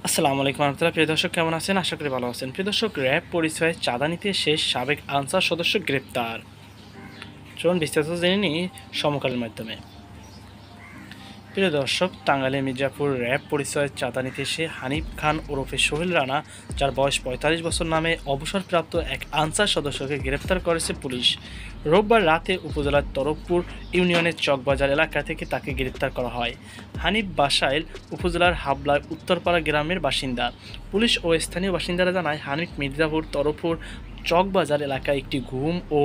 আসসালামু আলাইকুম রহমতুল্লাহ। প্রিয় দর্শক, কেমন আছেন? আশা করি ভালো আছেন। প্রিয় দর্শক, র্যাব পরিচয়ে চাঁদা নিতে শেষ সাবেক আনসার সদস্য গ্রেপ্তার। চলুন বিস্তারিত জেনে নিই সমকালের মাধ্যমে। প্রিয় দর্শক, টাঙ্গাইলের মির্জাপুর র্যাব পরিচয়ে চাঁদা নিতে এসে হানিফ খান ওরফে সোহেল রানা, যার বয়স ৪৫ বছর, নামে অবসরপ্রাপ্ত এক আনসার সদস্যকে গ্রেপ্তার করেছে পুলিশ। রোববার রাতে উপজেলার তরফপুর ইউনিয়নের চকবাজার এলাকা থেকে তাকে গ্রেপ্তার করা হয়। হানিফ বাসাইল উপজেলার হাবলায় উত্তরপাড়া গ্রামের বাসিন্দা। পুলিশ ও স্থানীয় বাসিন্দারা জানায়, হানিফ মির্জাপুর তরফপুর চকবাজার এলাকায় একটি গুম ও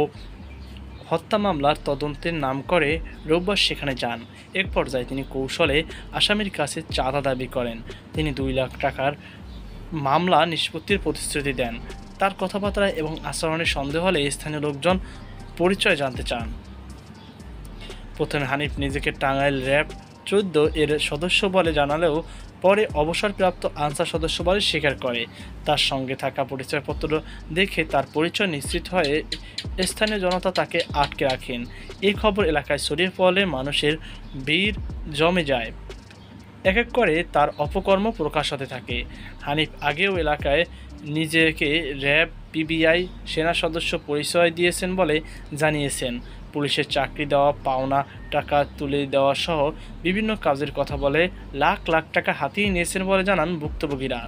হত্যা মামলার তদন্তের নাম করে রোববার সেখানে যান। এক পর্যায়ে তিনি কৌশলে আসামির কাছে চাঁদা দাবি করেন। তিনি ২ লাখ টাকার মামলা নিষ্পত্তির প্রতিশ্রুতি দেন। তার কথাবার্তা এবং আচরণে সন্দেহ হলে স্থানীয় লোকজন পরিচয় জানতে চান। প্রথমে হানিফ নিজেকে টাঙ্গাইল র্যাব ১৪ এর সদস্য বলে জানালেও পরে অবসরপ্রাপ্ত আনসার সদস্য বলে স্বীকার করে। তার সঙ্গে থাকা পরিচয়পত্র দেখে তার পরিচয় নিশ্চিত হয়ে স্থানীয় জনতা তাকে আটকে রাখেন। এই খবর এলাকায় ছড়িয়ে পড়লে মানুষের ভিড় জমে যায়। এক এক করে তার অপকর্ম প্রকাশ হতে থাকে। হানিফ আগেও এলাকায় নিজেকে র্যাব, পিবিআই সেনা সদস্য পরিচয় দিয়েছেন বলে জানিয়েছেন। পুলিশের চাকরি দেওয়া, পাওনা টাকা তুলে দেওয়া সহ বিভিন্ন কাজের কথা বলে লাখ লাখ টাকা হাতিয়ে নিয়েছেন বলে জানান ভুক্তভোগীরা।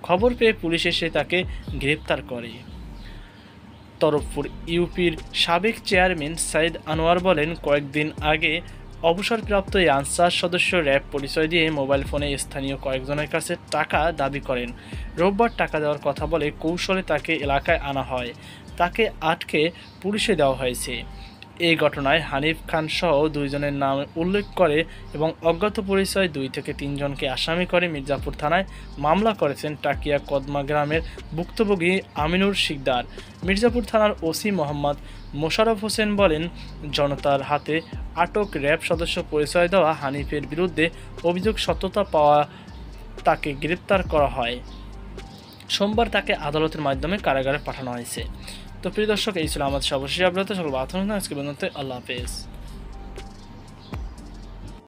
খবর পেয়ে পুলিশ এসে তাকে গ্রেপ্তার করে। তরফপুর ইউপির সাবেক চেয়ারম্যান সাইদ আনোয়ার বলেন, কয়েকদিন আগে অবসরপ্রাপ্ত এই আনসার সদস্য র্যাব পরিচয় দিয়ে মোবাইল ফোনে স্থানীয় কয়েকজনের কাছে টাকা দাবি করেন। রোববার টাকা দেওয়ার কথা বলে কৌশলে তাকে এলাকায় আনা হয়। তাকে আটকে পুলিশে দেওয়া হয়েছে। এই ঘটনায় হানিফ খান সহ ২ জনের নাম উল্লেখ করে এবং অজ্ঞাত পরিচয় ২ থেকে ৩ জনকে আসামি করে মির্জাপুর থানায় মামলা করেছেন টাকিয়া কদমা গ্রামের ভুক্তভোগী আমিনুর শিকদার। মির্জাপুর থানার ওসি মোহাম্মদ মোশাররফ হোসেন বলেন, জনতার হাতে আটক র্যাব সদস্য পরিচয় দেওয়া হানিফের বিরুদ্ধে অভিযোগ সত্যতা পাওয়া তাকে গ্রেপ্তার করা হয়। সোমবার তাকে আদালতের মাধ্যমে কারাগারে পাঠানো হয়েছে। তো প্রিয় দর্শক, এই ছিল আমাদের সর্বশেষ আপডেট। সকল বার্তা আজকে পর্যন্ত। আল্লাহ হাফেজ।